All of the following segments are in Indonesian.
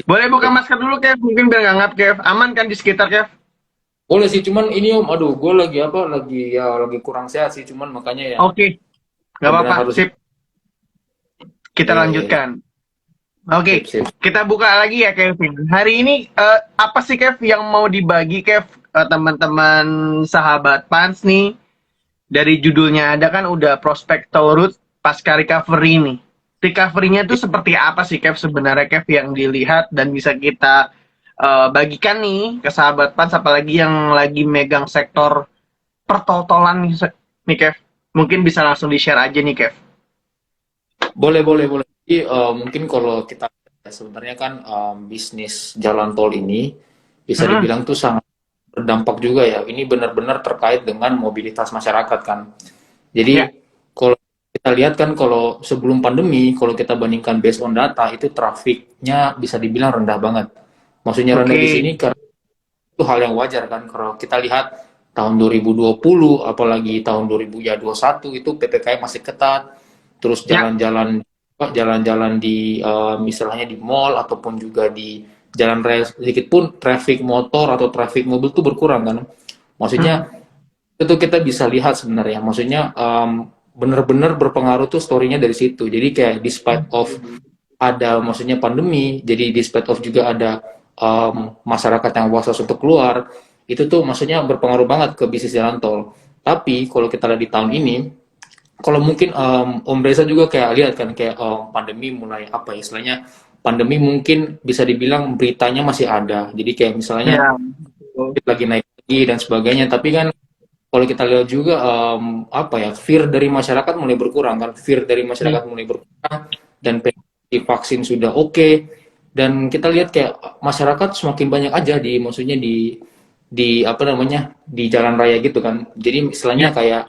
Boleh buka masker dulu, Kev. Mungkin biar nggak ngap, Kev. Aman kan di sekitar, Kev? Boleh sih, cuman ini Om, aduh, gue lagi apa? Lagi kurang sehat sih, cuman makanya ya Oke, nggak benar-benar apa-apa. harus. Sip, kita Iya, iya, iya. lanjutkan. Oke, Sip, sip. kita buka lagi ya, Kevin. Hari ini apa sih, Kev, yang mau dibagi, Kev, teman-teman sahabat Pans nih? Dari judulnya ada kan udah prospek Taurus pasca recovery nih. Recovery-nya tuh seperti apa sih, Kev, sebenarnya, Kev, yang dilihat dan bisa kita bagikan nih ke sahabat Pans, apalagi yang lagi megang sektor pertotolan nih, nih, Kev. Mungkin bisa langsung di-share aja nih, Kev. Boleh, boleh, boleh. Jadi mungkin kalau kita sebenarnya kan bisnis jalan tol ini bisa Hmm, dibilang tuh sangat berdampak juga ya. Ini benar-benar terkait dengan mobilitas masyarakat kan. Jadi ya, kalau kita lihat kan kalau sebelum pandemi, kalau kita bandingkan based on data itu trafiknya bisa dibilang rendah banget. Maksudnya rendah oke. di sini karena itu hal yang wajar kan. Kalau kita lihat tahun 2020 apalagi tahun 2021 itu PPKM masih ketat, terus Ya, jalan-jalan di misalnya di mall ataupun juga di jalan raya sedikit pun traffic motor atau traffic mobil tuh berkurang kan. Maksudnya hmm, itu kita bisa lihat sebenarnya. Maksudnya benar-benar berpengaruh tuh story-nya dari situ. Jadi kayak despite of ada maksudnya pandemi, jadi despite of juga ada masyarakat yang was-was untuk keluar, itu tuh maksudnya berpengaruh banget ke bisnis jalan tol. Tapi kalau kita lihat di tahun ini, kalau mungkin Om Reza juga kayak lihat kan kayak pandemi mulai apa ya istilahnya pandemi mungkin bisa dibilang beritanya masih ada. Jadi kayak misalnya ya, betul. lagi naik lagi dan sebagainya. Tapi kan kalau kita lihat juga apa ya fear dari masyarakat mulai berkurang kan fear dari Hmm, masyarakat mulai berkurang dan penetrasi vaksin sudah oke dan kita lihat kayak masyarakat semakin banyak aja di maksudnya di apa namanya di jalan raya gitu kan jadi istilahnya ya, kayak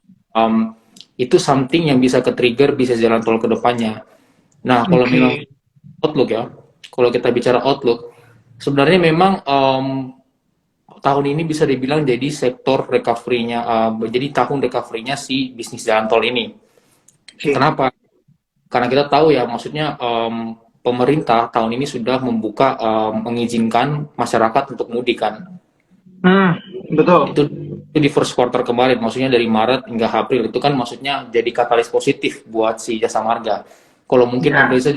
itu something yang bisa ke-trigger bisa jalan tol ke depannya. Nah kalau oke. memang outlook ya kalau kita bicara outlook sebenarnya memang tahun ini bisa dibilang jadi sektor recovery-nya, jadi tahun recovery-nya si bisnis jalan tol ini. Oke. Kenapa? Karena kita tahu ya, maksudnya pemerintah tahun ini sudah membuka, mengizinkan masyarakat untuk mudik kan. Hmm, betul. Itu di first quarter kemarin, maksudnya dari Maret hingga April itu kan maksudnya jadi katalis positif buat si jasa marga. Kalau mungkin Om Ya. Reza,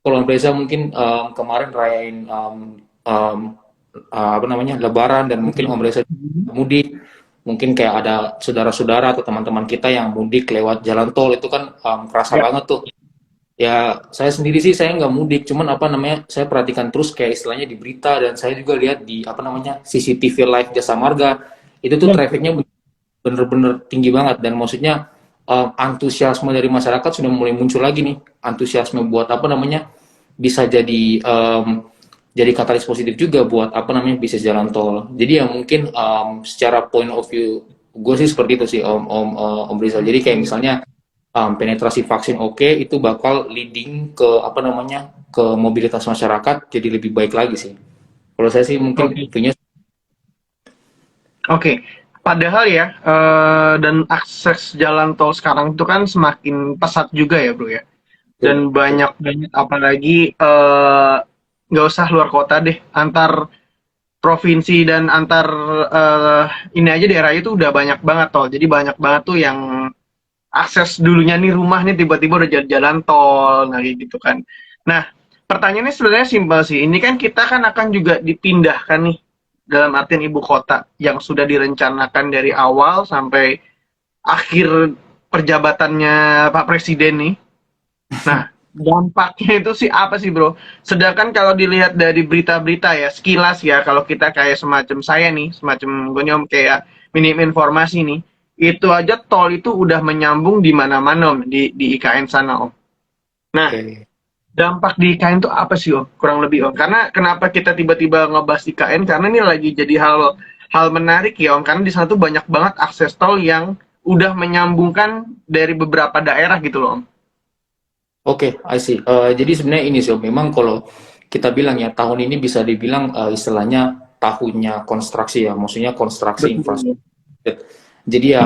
kalau Om Reza mungkin kemarin rayain apa namanya Lebaran dan mungkin Om Reza mudik, mungkin kayak ada saudara-saudara atau teman-teman kita yang mudik lewat jalan tol itu kan kerasa Ya. banget tuh. Ya saya sendiri sih saya nggak mudik, cuman apa namanya saya perhatikan terus kayak istilahnya di berita dan saya juga lihat di apa namanya CCTV live jasa marga itu tuh Ya. trafficnya bener-bener tinggi banget dan maksudnya antusiasme dari masyarakat sudah mulai muncul lagi nih antusiasme buat apa namanya bisa jadi katalis positif juga buat apa namanya bisnis jalan tol. Jadi ya mungkin secara point of view gue sih seperti itu sih Om Rizal. Jadi kayak misalnya penetrasi vaksin oke itu bakal leading ke apa namanya ke mobilitas masyarakat jadi lebih baik lagi sih. Kalau saya sih mungkin Oke. punya. Oke. Padahal ya, dan akses jalan tol sekarang itu kan semakin pesat juga ya, Bro ya. Dan banyak banget, apalagi nggak usah luar kota deh, antar provinsi dan antar ini aja daerah itu udah banyak banget tol. Jadi banyak banget tuh yang akses dulunya nih rumah nih tiba-tiba udah jalan tol, nah kayak gitu kan. Nah, pertanyaannya sebenarnya simpel sih. Ini kan kita kan akan juga dipindahkan nih dalam artian ibu kota yang sudah direncanakan dari awal sampai akhir perjabatannya Pak Presiden nih. Nah, dampaknya itu sih apa sih, Bro? Sedangkan kalau dilihat dari berita-berita ya, sekilas ya, kalau kita kayak semacam saya nih, semacam gue nih, Om, kayak minim informasi nih, itu aja tol itu udah menyambung di mana-mana, Om, di IKN sana, Om. Nah, Oke. dampak di IKN itu apa sih, Om? Kurang lebih, Om. Karena kenapa kita tiba-tiba ngebahas IKN? Karena ini lagi jadi hal hal menarik ya, Om. Karena di sana tuh banyak banget akses tol yang udah menyambungkan dari beberapa daerah gitu loh, Om. Oke, I see. Jadi sebenarnya ini sih, memang kalau kita bilang ya tahun ini bisa dibilang istilahnya tahunnya konstruksi ya, maksudnya konstruksi Betul. infrastruktur. Jadi ya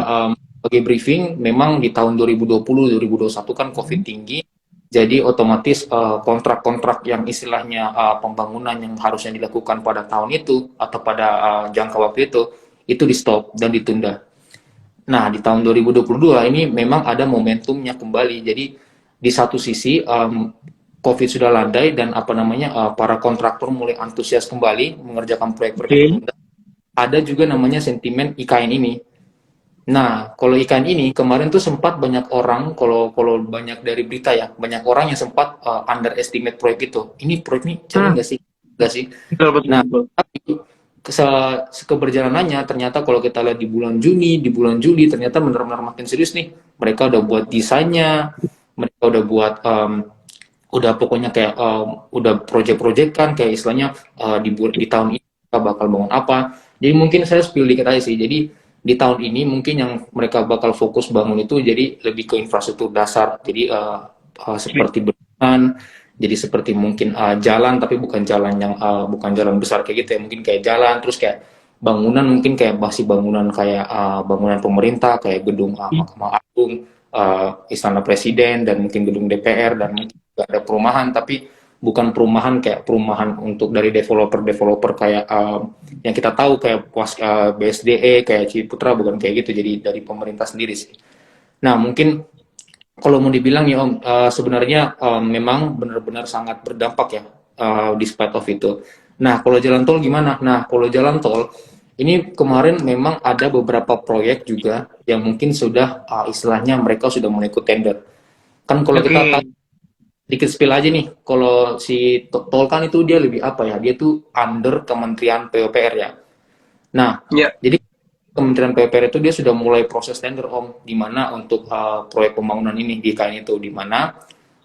sebagai briefing, memang di tahun 2020-2021 kan COVID tinggi, Jadi otomatis kontrak-kontrak yang istilahnya pembangunan yang harusnya dilakukan pada tahun itu atau pada jangka waktu itu di stop dan ditunda. Nah, di tahun 2022 ini memang ada momentumnya kembali. Jadi di satu sisi COVID sudah landai dan apa namanya para kontraktor mulai antusias kembali mengerjakan proyek-proyek yang Oke. tertunda. Ada juga namanya sentimen IKN ini. Nah, kalau IKN ini kemarin tuh sempat banyak orang, kalau kalau banyak dari berita ya, banyak orang yang sempat underestimate proyek itu. Ini proyek ini jadi Hmm, nggak sih? Nggak sih? betul betul Nah, betul. tapi keberjalanannya ternyata kalau kita lihat di bulan Juni, di bulan Juli ternyata benar-benar makin serius nih. Mereka udah buat desainnya, mereka udah buat udah pokoknya kayak udah project-project kan kayak istilahnya di tahun ini kita bakal bangun apa. Jadi mungkin saya spill dikit aja sih. Jadi di tahun ini mungkin yang mereka bakal fokus bangun itu jadi lebih ke infrastruktur dasar. Jadi Oke. seperti bendungan, jadi seperti mungkin jalan tapi bukan jalan yang bukan jalan besar kayak gitu ya. Mungkin kayak jalan terus kayak bangunan mungkin kayak masih bangunan kayak bangunan pemerintah kayak gedung Mahkamah Agung, Istana Presiden dan mungkin gedung DPR dan mungkin juga ada perumahan tapi bukan perumahan kayak perumahan untuk dari developer-developer kayak yang kita tahu kayak BSDE kayak Ciputra bukan kayak gitu jadi dari pemerintah sendiri sih. Nah mungkin kalau mau dibilang ya Om sebenarnya memang benar-benar sangat berdampak ya despite of itu. Nah kalau jalan tol gimana? Nah kalau jalan tol ini kemarin memang ada beberapa proyek juga yang mungkin sudah istilahnya mereka sudah mulai ikut tender. Kan kalau kita tahu Oke. dikit spill aja nih, kalau si tol kan itu dia lebih apa ya? Dia tuh under Kementerian PUPR ya. Nah, Ya. jadi Kementerian PUPR itu dia sudah mulai proses tender Om, di mana untuk proyek pembangunan ini di IKN itu, di mana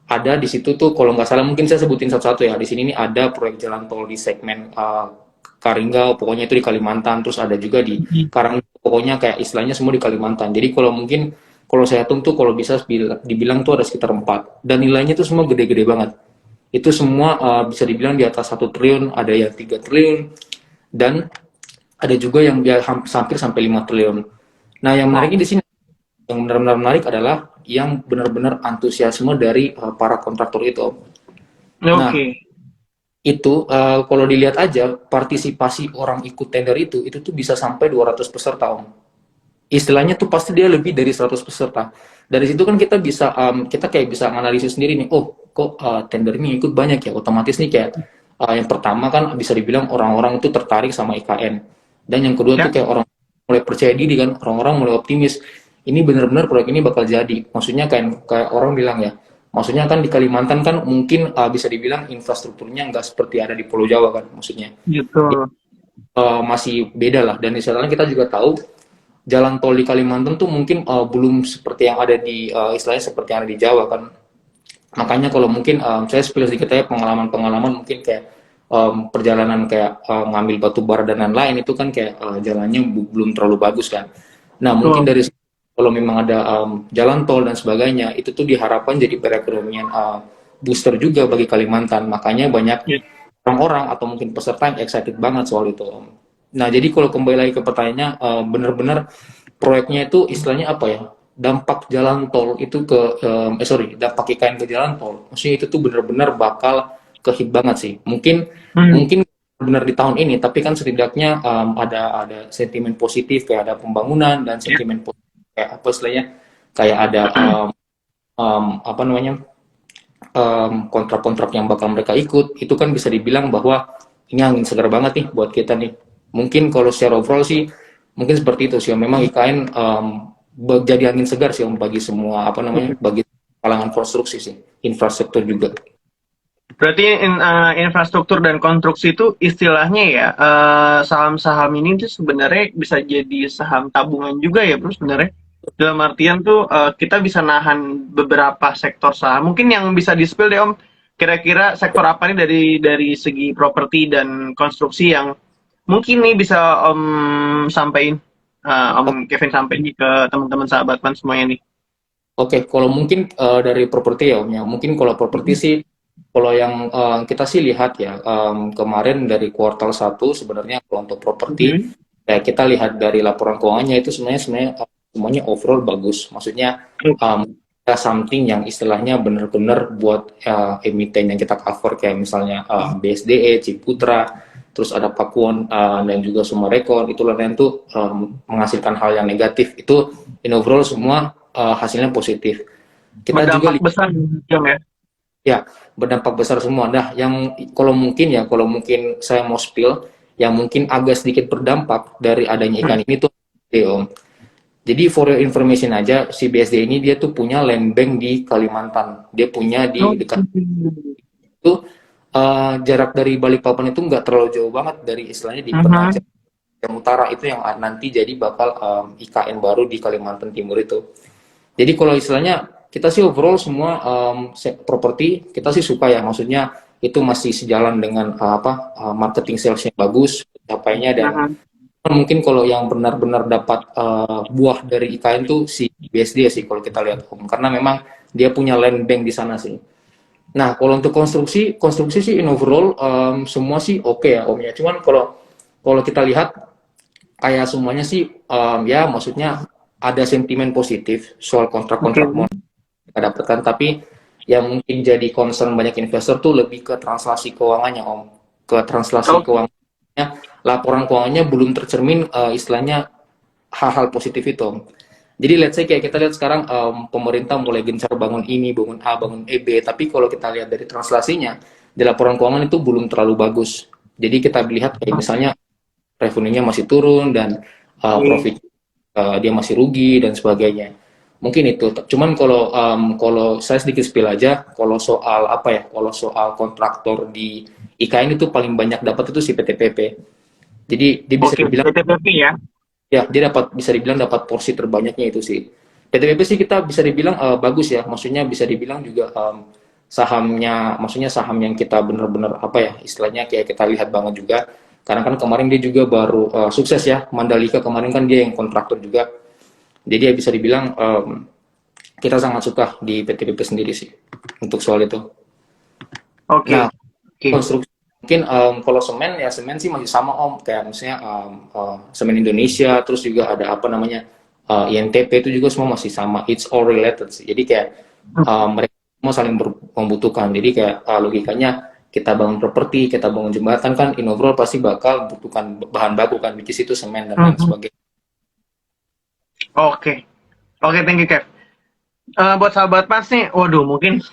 ada di situ tuh kalau nggak salah mungkin saya sebutin satu-satu ya. Di sini nih ada proyek jalan tol di segmen Karinggau, pokoknya itu di Kalimantan, terus ada juga di Karang, pokoknya kayak istilahnya semua di Kalimantan. Jadi kalau mungkin kalau saya hitung tuh kalau bisa dibilang tuh ada sekitar 4 dan nilainya tuh semua gede-gede banget. Itu semua bisa dibilang di atas 1 triliun, ada yang 3 triliun dan ada juga yang hampir sampai 5 triliun. Nah, yang menariknya Wow. di sini yang benar-benar menarik adalah yang benar-benar antusiasme dari para kontraktor itu. Nah, Oke. itu kalau dilihat aja partisipasi orang ikut tender itu tuh bisa sampai 200 peserta Om. Istilahnya tuh pasti dia lebih dari 100 peserta. Dari situ kan kita bisa kita kayak bisa analisis sendiri nih. Oh, kok tender ini ikut banyak ya? Otomatis nih kayak yang pertama kan bisa dibilang orang-orang itu tertarik sama IKN. Dan yang kedua tuh Ya. kayak orang mulai percaya diri kan, orang-orang mulai optimis. Ini benar-benar proyek ini bakal jadi. Maksudnya kayak orang bilang ya, maksudnya kan di Kalimantan kan mungkin bisa dibilang infrastrukturnya nggak seperti ada di Pulau Jawa kan, maksudnya Betul. masih beda lah. Dan misalnya kita juga tahu jalan tol di Kalimantan tuh mungkin belum seperti yang ada di istilahnya seperti yang ada di Jawa kan. Makanya kalau mungkin saya spill sedikit aja pengalaman-pengalaman mungkin kayak perjalanan kayak ngambil batu bara dan lain-lain itu kan kayak jalannya belum terlalu bagus kan. Nah mungkin Betul. dari kalau memang ada jalan tol dan sebagainya itu tuh diharapkan jadi perekonomian booster juga bagi Kalimantan. Makanya banyak Ya. orang-orang atau mungkin peserta yang excited banget soal itu Om. Nah jadi kalau kembali lagi ke pertanyaannya benar-benar proyeknya itu istilahnya apa ya, dampak jalan tol itu ke dampak IKN ke jalan tol maksudnya itu tuh benar-benar bakal kehit banget sih mungkin Hmm. mungkin benar di tahun ini tapi kan setidaknya ada sentimen positif kayak ada pembangunan dan Ya. sentimen positif kayak apa istilahnya kayak ada apa namanya kontrak-kontrak yang bakal mereka ikut itu kan bisa dibilang bahwa ini angin segar banget nih buat kita nih. Mungkin kalau secara overall sih mungkin seperti itu sih. Memang IKN jadi angin segar sih bagi semua apa namanya bagi kalangan konstruksi sih, infrastruktur juga. Berarti infrastruktur dan konstruksi itu istilahnya ya saham-saham ini tuh sebenarnya bisa jadi saham tabungan juga ya bro sebenarnya. Dalam artian tuh kita bisa nahan beberapa sektor saham. Mungkin yang bisa di-spill deh Om. Kira-kira sektor apa nih dari segi properti dan konstruksi yang mungkin nih bisa Om sampaikan, Om Kevin sampaikan ke teman-teman sahabat pan semuanya nih. Oke, kalau mungkin dari properti ya Om ya. Mungkin kalau properti Mhm. sih kalau yang kita sih lihat ya kemarin dari kuartal 1 sebenarnya kalau untuk properti Oke. ya kita lihat dari laporan keuangannya itu sebenarnya semuanya overall bagus. Maksudnya Oke. ada something yang istilahnya benar-benar buat emiten yang kita cover kayak misalnya BSDE, Ciputra, terus ada Pakuan dan juga Summarecon itu lain tuh menghasilkan hal yang negatif itu in overall semua hasilnya positif. Kita juga Berdampak besar Jom, ya. ya berdampak besar semua. Nah, yang kalau mungkin saya mau spill, yang mungkin agak sedikit berdampak dari adanya ikan ini tuh, Om. Jadi for your information aja, si BSD ini dia tuh punya land bank di Kalimantan. Dia punya di Oh, dekat itu jarak dari Balikpapan itu nggak terlalu jauh banget dari istilahnya di Penajam yang utara itu yang nanti jadi bakal IKN baru di Kalimantan Timur itu. Jadi kalau istilahnya kita sih overall semua properti kita sih suka ya, maksudnya itu masih sejalan dengan marketing salesnya bagus, capainya dan mungkin kalau yang benar-benar dapat buah dari IKN tuh si BSD sih kalau kita lihat Om, karena memang dia punya land bank di sana sih. Nah kalau untuk konstruksi sih in overall semua sih oke ya Om ya. Cuman kalau kalau kita lihat kayak semuanya sih ya maksudnya ada sentimen positif soal kontrak-kontrak mau kita dapatkan, tapi yang mungkin jadi concern banyak investor tuh lebih ke translasi keuangannya Om, ke translasi keuangannya, laporan keuangannya belum tercermin istilahnya hal-hal positif itu Om. Jadi let's say kayak kita lihat sekarang pemerintah mulai gencar bangun ini, bangun A, bangun EB, tapi kalau kita lihat dari translasinya di laporan keuangan itu belum terlalu bagus. Jadi kita lihat kayak misalnya revenue-nya masih turun dan profit dia masih rugi dan sebagainya. Mungkin itu. Cuman kalau saya sedikit spill aja, kalau soal kalau soal kontraktor di IKN itu paling banyak dapat itu si PTPP. Jadi dia bisa dibilang PTPP ya. ya dia bisa dibilang dapat porsi terbanyaknya itu sih. PTPP sih kita bisa dibilang bagus ya, maksudnya bisa dibilang juga sahamnya, maksudnya saham yang kita benar-benar istilahnya kayak kita lihat banget juga. Karena kan kemarin dia juga baru sukses ya, Mandalika kemarin kan dia yang kontraktor juga. Jadi ya bisa dibilang kita sangat suka di PTPP sendiri sih untuk soal itu. Nah, konstruksi mungkin kalau semen ya semen sih masih sama Om, kayak misalnya semen Indonesia, terus juga ada INTP itu juga semua masih sama, it's all related sih. Jadi kayak mereka semua saling membutuhkan. Jadi kayak logikanya kita bangun properti, kita bangun jembatan kan in overall pasti bakal butuhkan bahan baku kan, which is itu semen dan lain sebagainya. Oke, thank you Kev. Buat sahabat Mas nih, waduh mungkin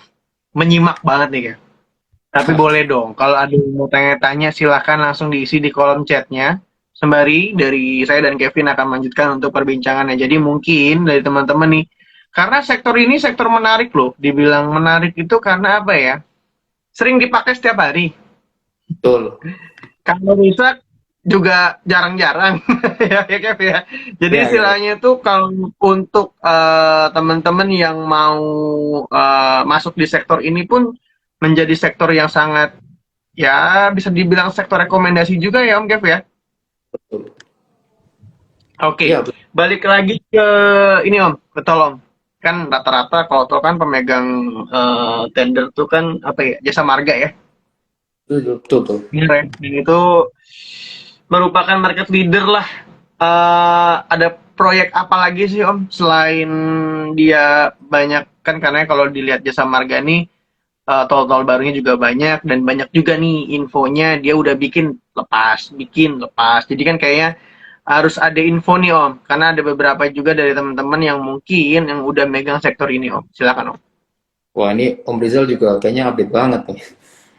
menyimak banget nih Kev. Tapi boleh dong, kalau ada yang mau tanya-tanya silahkan langsung diisi di kolom chatnya. Sembari dari saya dan Kevin akan melanjutkan untuk perbincangannya. Jadi mungkin dari teman-teman nih, karena sektor ini sektor menarik loh. Dibilang menarik itu karena apa ya? Sering dipakai setiap hari. Betul. Kalau bisa juga jarang-jarang ya Kev ya. Jadi istilahnya tuh kalau untuk teman-teman yang mau masuk di sektor ini pun menjadi sektor yang sangat ya bisa dibilang sektor rekomendasi juga ya Om Kev ya. Betul. Oke, balik lagi ke ini Om, ke tol Om. Kan rata-rata kalau tol kan pemegang tender tuh kan jasa marga ya. Betul. Dan itu merupakan market leader lah. Ada proyek apa lagi sih Om selain dia banyak kan, karena kalau dilihat jasa marga nih tol-tol barunya juga banyak dan banyak juga nih infonya dia udah bikin lepas. Jadi kan kayaknya harus ada info nih Om, karena ada beberapa juga dari teman-teman yang mungkin yang udah megang sektor ini Om. Silakan Om. Wah ini Om Rizal juga kayaknya update banget nih.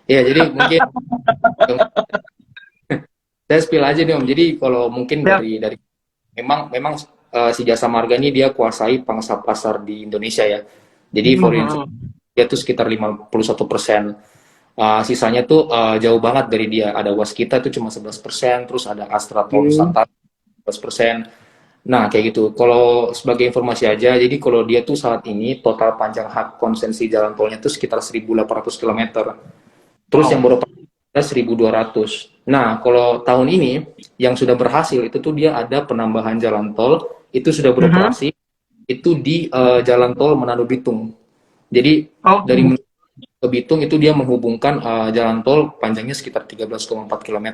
Ya jadi mungkin saya spill aja nih Om. Jadi kalau mungkin dari memang si jasa marga ini dia kuasai pangsa pasar di Indonesia ya. Jadi for dia tuh sekitar 51%. Sisanya tuh jauh banget dari dia. Ada Waskita tuh cuma 11%, terus ada Astra Tol Nusantara 11%. Nah, kayak gitu. Kalau sebagai informasi aja, jadi kalau dia tuh saat ini total panjang hak konsensi jalan tolnya tuh sekitar 1.800 km. Terus yang baru 1.200. Nah, kalau tahun ini yang sudah berhasil itu tuh dia ada penambahan jalan tol, itu sudah beroperasi, itu di jalan tol Manado Bitung. Jadi dari ke Bitung itu dia menghubungkan jalan tol panjangnya sekitar 13,4 km.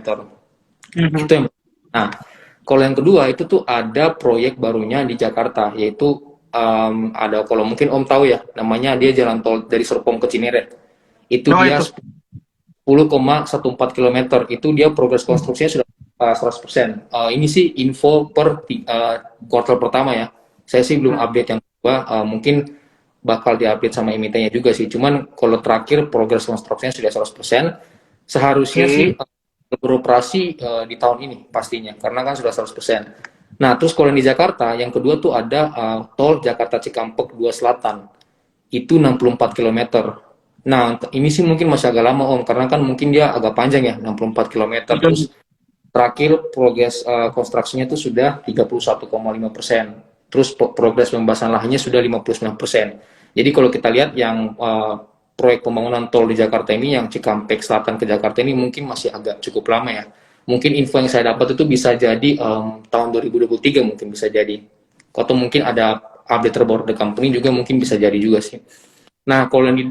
Itu yang. Nah, kalau yang kedua itu tuh ada proyek barunya di Jakarta, yaitu ada, kalau mungkin Om tahu ya, namanya dia jalan tol dari Serpong ke Cinere. Itu Oh dia itu. 10,14 kilometer. Itu dia progres konstruksinya sudah 100%. Ini sih info per kuartal pertama ya. Saya sih belum update yang kedua. Mungkin bakal diupdate sama emitennya juga sih. Cuman kalau terakhir progres konstruksinya sudah 100%. Seharusnya sih Oke. beroperasi di tahun ini pastinya, karena kan sudah 100%. Nah, terus kalau di Jakarta, yang kedua tuh ada tol Jakarta Cikampek 2 Selatan. Itu 64 kilometer. Nah, ini sih mungkin masih agak lama Om, karena kan mungkin dia agak panjang ya, 64 kilometer. Terus Betul. terakhir progres konstruksinya itu sudah 31,5%. Terus progres pembahasan lahannya sudah 59%. Jadi kalau kita lihat yang proyek pembangunan tol di Jakarta ini, yang Cikampek Selatan ke Jakarta ini mungkin masih agak cukup lama ya. Mungkin info yang saya dapat itu bisa jadi tahun 2023 mungkin bisa jadi. Atau mungkin ada update terbaru dari company juga mungkin bisa jadi juga sih. Nah, kalau di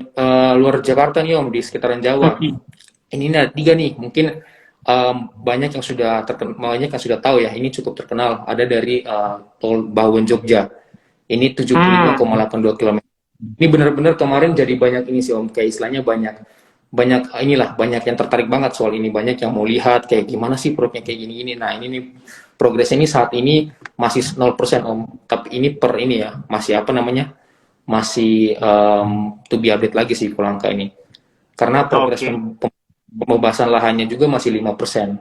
luar Jakarta nih Om, di sekitaran Jawa, Oke. ini ada tiga nih, mungkin banyak yang sudah banyak yang sudah tahu ya, ini cukup terkenal. Ada dari tol Bawen Jogja, ini Hmm. 75,82 km. Ini benar-benar kemarin jadi banyak ini sih Om, kayak istilahnya banyak banyak inilah, banyak yang tertarik banget soal ini, banyak yang mau lihat kayak gimana sih proyeknya kayak gini-gini. Nah, ini nih progresnya ini saat ini masih 0% Om, tapi ini per ini ya, masih apa namanya? Masih to be update lagi sih kalau angka ini. Karena progres Oke. pembebasan lahannya juga masih 5%.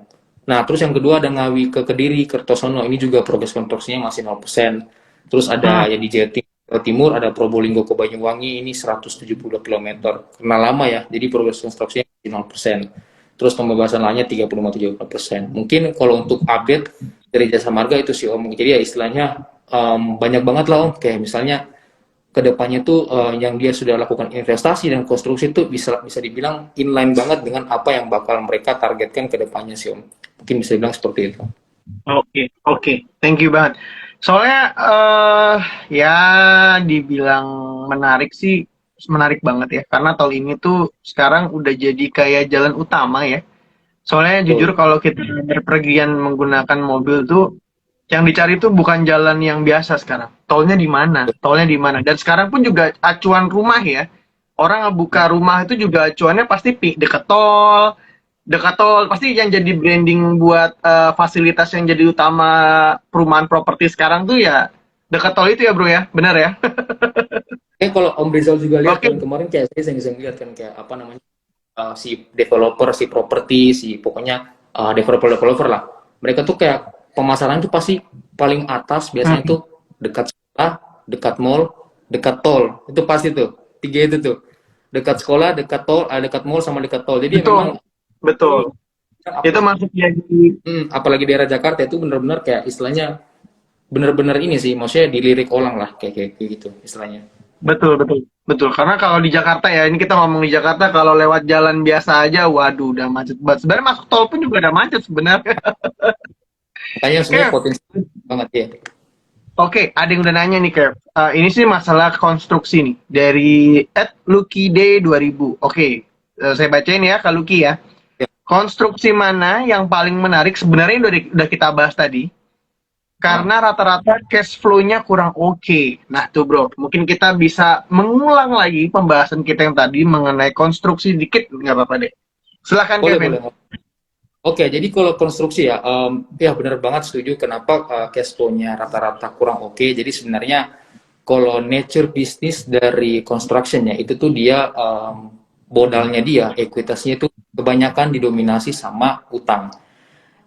Nah, terus yang kedua ada Ngawi ke Kediri, Kertosono, ini juga progres konstruksinya masih 0%. Terus ada Hmm. ya di Jawa Timur ada Probolinggo ke Banyuwangi, ini 172 km. Karena lama ya, jadi progres konstruksinya masih 0%. Terus pembebasan lahannya 30,75%. Mungkin kalau untuk update dari Jasa Marga itu sih Om. Jadi ya istilahnya banyak banget lah Om. Kayak misalnya kedepannya tuh yang dia sudah lakukan investasi dan konstruksi itu bisa bisa dibilang inline banget dengan apa yang bakal mereka targetkan kedepannya sih Om. Mungkin bisa dibilang seperti itu. Oke. Oke. Thank you banget. Soalnya ya dibilang menarik sih menarik banget ya karena tol ini tuh sekarang udah jadi kayak jalan utama ya. Soalnya jujur Betul. kalau kita berpergian menggunakan mobil tuh yang dicari tuh bukan jalan yang biasa sekarang. Tolnya di mana? Tolnya di mana? Dan sekarang pun juga acuan rumah ya. Orang buka rumah itu juga acuannya pasti deket tol, dekat tol. Pasti yang jadi branding buat fasilitas yang jadi utama perumahan properti sekarang tuh ya dekat tol itu ya bro ya, benar ya? Kalau Om Rizal juga lihat Oke. kan kemarin kayak saya sering lihat kan kayak apa namanya si developer, si properti, si pokoknya developer-developer lah. Mereka tuh kayak pemasaran tuh pasti paling atas biasanya Hmm, tuh dekat sekolah, dekat mall, dekat tol. Itu pasti tuh. Tiga itu tuh. Dekat sekolah, dekat tol, dekat mall sama dekat tol. Jadi betul, memang betul. ini Itu apalagi masuk jadi apalagi daerah Jakarta itu benar-benar kayak istilahnya benar-benar ini sih, maksudnya dilirik orang lah kayak gitu istilahnya. betul, betul, betul. Karena kalau di Jakarta ya, ini kita ngomong di Jakarta, kalau lewat jalan biasa aja, waduh, udah macet banget. Sebenarnya masuk tol pun juga udah macet sebenarnya. Makanya sebenarnya Kev, potensi banget ya. oke, ada yang udah nanya nih, Kev. Ini sih masalah konstruksi nih, dari Lucky Day 2000. Oke, saya bacain ya, Kak Lucky ya. Ya, Konstruksi mana yang paling menarik? Sebenarnya udah kita bahas tadi. ah. Karena rata-rata cash flow-nya kurang oke. Nah tuh bro, mungkin kita bisa mengulang lagi pembahasan kita yang tadi mengenai konstruksi dikit, nggak apa-apa deh. Silahkan Boleh Kevin. boleh. Oke, jadi kalau konstruksi ya, ya benar banget setuju. Kenapa cash flow-nya rata-rata kurang oke? Jadi sebenarnya kalau nature bisnis dari construction-nya itu tuh dia modalnya dia, ekuitasnya itu kebanyakan didominasi sama utang.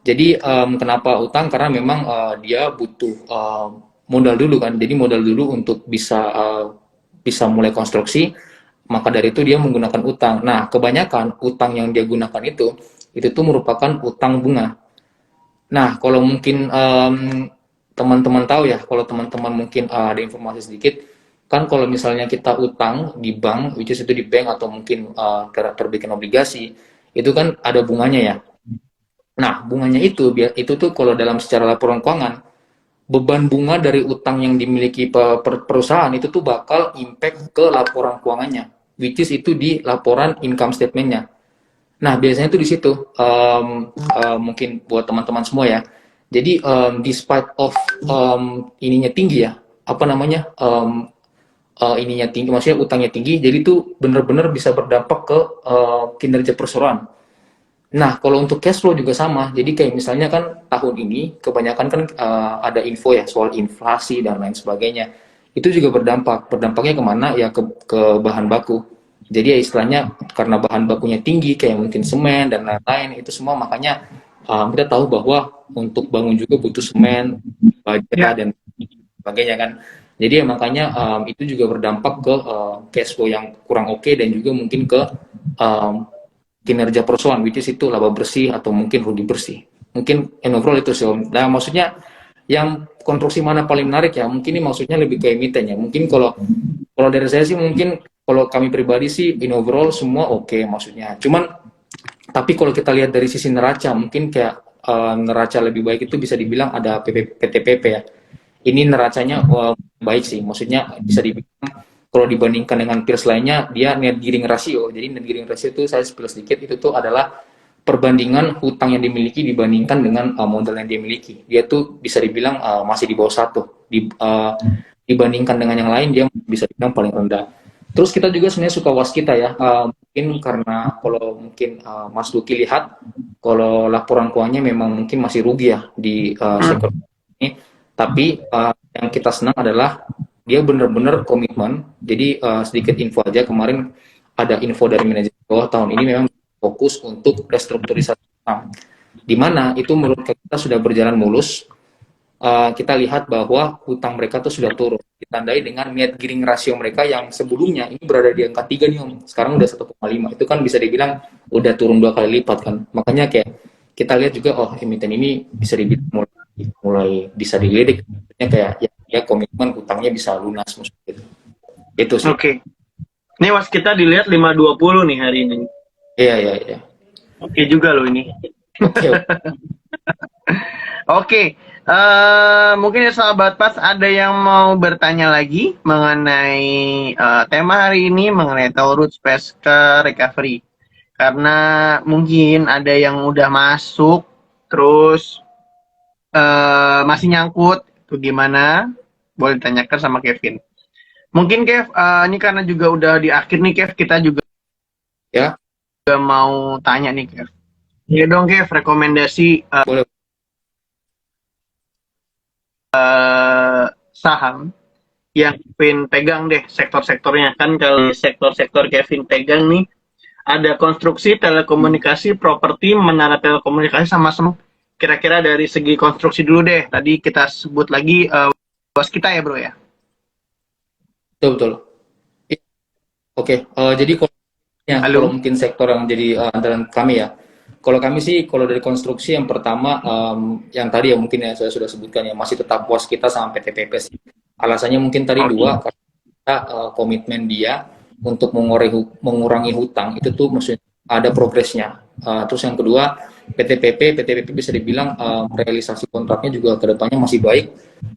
Jadi kenapa utang? Karena memang dia butuh modal dulu kan. Jadi modal dulu untuk bisa mulai konstruksi. Maka dari itu dia menggunakan utang. Nah, kebanyakan utang yang dia gunakan itu tuh merupakan utang bunga. Nah, kalau mungkin teman-teman tahu ya, kalau teman-teman mungkin ada informasi sedikit, kan kalau misalnya kita utang di bank, which is itu di bank atau mungkin terbitin obligasi, itu kan ada bunganya ya. Nah, bunganya itu tuh kalau dalam secara laporan keuangan, beban bunga dari utang yang dimiliki perusahaan itu tuh bakal impact ke laporan keuangannya, which is itu di laporan income statement-nya. Nah, biasanya itu di situ mungkin buat teman-teman semua ya. Jadi despite of ininya tinggi ya, apa namanya, ininya tinggi, maksudnya utangnya tinggi, jadi itu benar-benar bisa berdampak ke kinerja perusahaan. Nah, kalau untuk cash flow juga sama. Jadi kayak misalnya kan tahun ini kebanyakan kan ada info ya soal inflasi dan lain sebagainya. Itu juga berdampak. Berdampaknya kemana? Ya ke bahan baku. Jadi ya istilahnya karena bahan bakunya tinggi kayak mungkin semen dan lain-lain itu semua, makanya kita tahu bahwa untuk bangun juga butuh semen, baja Ya, dan sebagainya kan. Jadi ya makanya itu juga berdampak ke cash flow yang kurang oke, dan juga mungkin ke um, kinerja perusahaan, which is itu laba bersih atau mungkin rugi bersih. Mungkin in overall itu sih Om. Nah, maksudnya yang konstruksi mana paling menarik ya? Mungkin ini maksudnya lebih ke emiten ya. Mungkin kalau kalau dari saya sih, mungkin kalau kami pribadi sih in overall semua oke, maksudnya. Cuman tapi kalau kita lihat dari sisi neraca, mungkin kayak neraca lebih baik itu bisa dibilang ada PTPP ya. Ini neracanya baik sih, maksudnya bisa dibilang kalau dibandingkan dengan peers lainnya, dia net gearing ratio. Jadi net gearing ratio itu saya spill sedikit, itu tuh adalah perbandingan hutang yang dimiliki dibandingkan dengan modal yang dia miliki. Dia tuh bisa dibilang masih di bawah satu. Dibandingkan dengan yang lain, dia bisa dibilang paling rendah. Terus kita juga sebenarnya suka waskita ya. Mungkin karena kalau mungkin Mas Duki lihat, kalau laporan keuangannya memang mungkin masih rugi ya di sektor ini. Tapi yang kita senang adalah dia benar-benar komitmen. Jadi sedikit info aja, kemarin ada info dari manajemen bahwa tahun ini memang fokus untuk restrukturisasi utang, di mana itu menurut kita sudah berjalan mulus. Kita lihat bahwa hutang mereka tuh sudah turun, ditandai dengan net gearing ratio mereka yang sebelumnya ini berada di angka 3 nih Om, sekarang udah 1,5. Itu kan bisa dibilang udah turun 2 kali lipat kan. Makanya kayak kita lihat juga, oh emiten ini bisa dibilang mulai bisa dilirik, maksudnya kayak ya komitmen hutangnya bisa lunas, maksudnya gitu. Itu sih. oke. Ini was kita dilihat 520 nih hari ini. Iya, iya, iya. Oke juga loh ini. Oke, oke. Oke, mungkin ya sahabat pas ada yang mau bertanya lagi mengenai tema hari ini mengenai Taurus Pasca Recovery. Karena mungkin ada yang udah masuk, terus masih nyangkut, itu gimana? Boleh ditanyakan sama Kevin. Mungkin Kev, ini karena juga udah di akhir nih Kev, kita juga Ya, mau tanya nih Kev. Ya dong Kev, rekomendasi boleh. saham yang Kevin pegang deh sektor-sektornya. Kan kalau sektor-sektor Kevin pegang nih ada konstruksi, telekomunikasi, properti, menara telekomunikasi sama semua. Kira-kira dari segi konstruksi dulu deh. Tadi kita sebut lagi bos kita ya bro ya. Betul, betul. Oke, jadi kalau Halo. mungkin sektor yang jadi andalan kami ya. Kalau kami sih, kalau dari konstruksi yang pertama, yang tadi ya mungkin ya saya sudah sebutkan ya, masih tetap puas kita sama PTPP sih. Alasannya mungkin tadi Oke. dua, karena kita, komitmen dia untuk mengurangi hutang itu tuh maksudnya ada progresnya. Terus yang kedua, PTPP bisa dibilang realisasi kontraknya juga kedepannya masih baik,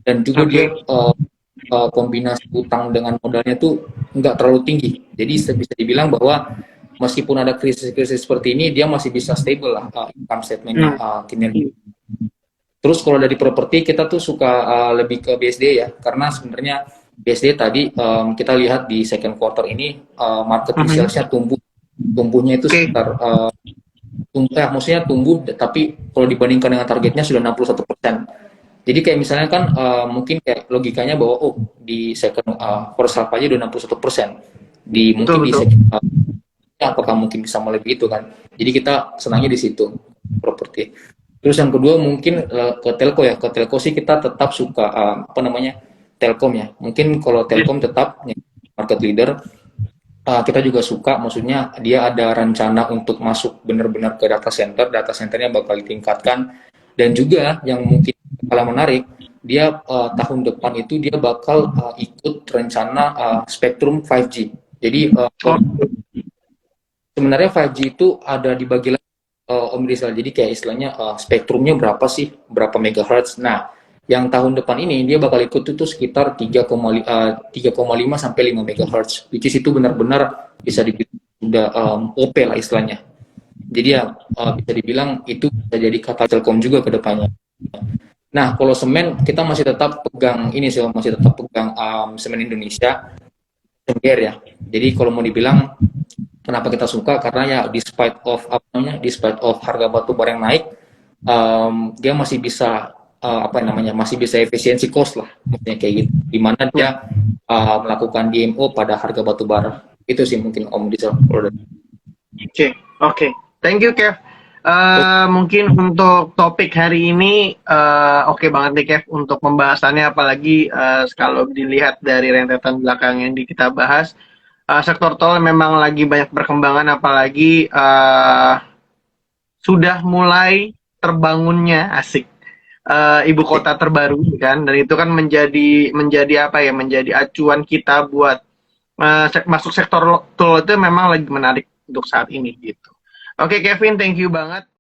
dan juga dia Oke. kombinasi utang dengan modalnya tuh nggak terlalu tinggi. Jadi bisa dibilang bahwa meskipun ada krisis-krisis seperti ini, dia masih bisa stable lah income statementnya, Hmm. kinerja. Terus kalau dari properti kita tuh suka lebih ke BSD ya, karena sebenarnya BSD tadi kita lihat di second quarter ini market sales-nya tumbuhnya itu Oke. sekitar maksudnya tumbuh, tapi kalau dibandingkan dengan targetnya sudah 61%. Jadi kayak misalnya kan mungkin kayak logikanya bahwa oh di second first half aja udah 61%. Di Betul mungkin di betul. second half apakah mungkin bisa melebihi itu kan. Jadi kita senangnya di situ properti. Terus yang kedua mungkin ke telco ya. Ke telco sih kita tetap suka apa namanya? Telkom ya. Mungkin kalau Ya. Telkom tetap market leader. Kita juga suka, maksudnya dia ada rencana untuk masuk benar-benar ke data center. Data centernya bakal ditingkatkan, dan juga yang mungkin paling menarik, dia tahun depan itu dia bakal ikut rencana spektrum 5G. Jadi Oh, sebenarnya 5G itu ada dibagi lagi, Om Rizal. Jadi kayak istilahnya spektrumnya berapa sih, berapa megahertz. Nah, yang tahun depan ini dia bakal ikut itu sekitar 3,5 sampai 5 megahertz. Which is itu benar-benar bisa dibilang udah OP lah istilahnya. Jadi ya bisa dibilang itu bisa jadi kata Telkom juga ke depannya. Nah, kalau semen kita masih tetap pegang ini sih, masih tetap pegang semen Indonesia, Semger ya. Jadi kalau mau dibilang kenapa kita suka, karena ya despite of apa namanya, despite of harga batu bara yang naik, dia masih bisa apa namanya, masih bisa efisiensi cost lah, maksudnya kayak gitu. Dimana Ya, dia melakukan DMO pada harga batu bara. Itu sih mungkin Om Diesel. oke, oke. Thank you, Kev. Mungkin untuk topik hari ini oke banget nih Kev untuk pembahasannya, apalagi kalau dilihat dari rentetan belakang yang kita bahas, sektor tol memang lagi banyak perkembangan, apalagi sudah mulai terbangunnya asik ibu kota terbaru kan, dan itu kan menjadi menjadi apa ya, menjadi acuan kita buat masuk sektor tol itu memang lagi menarik untuk saat ini gitu. Oke Kevin, thank you banget.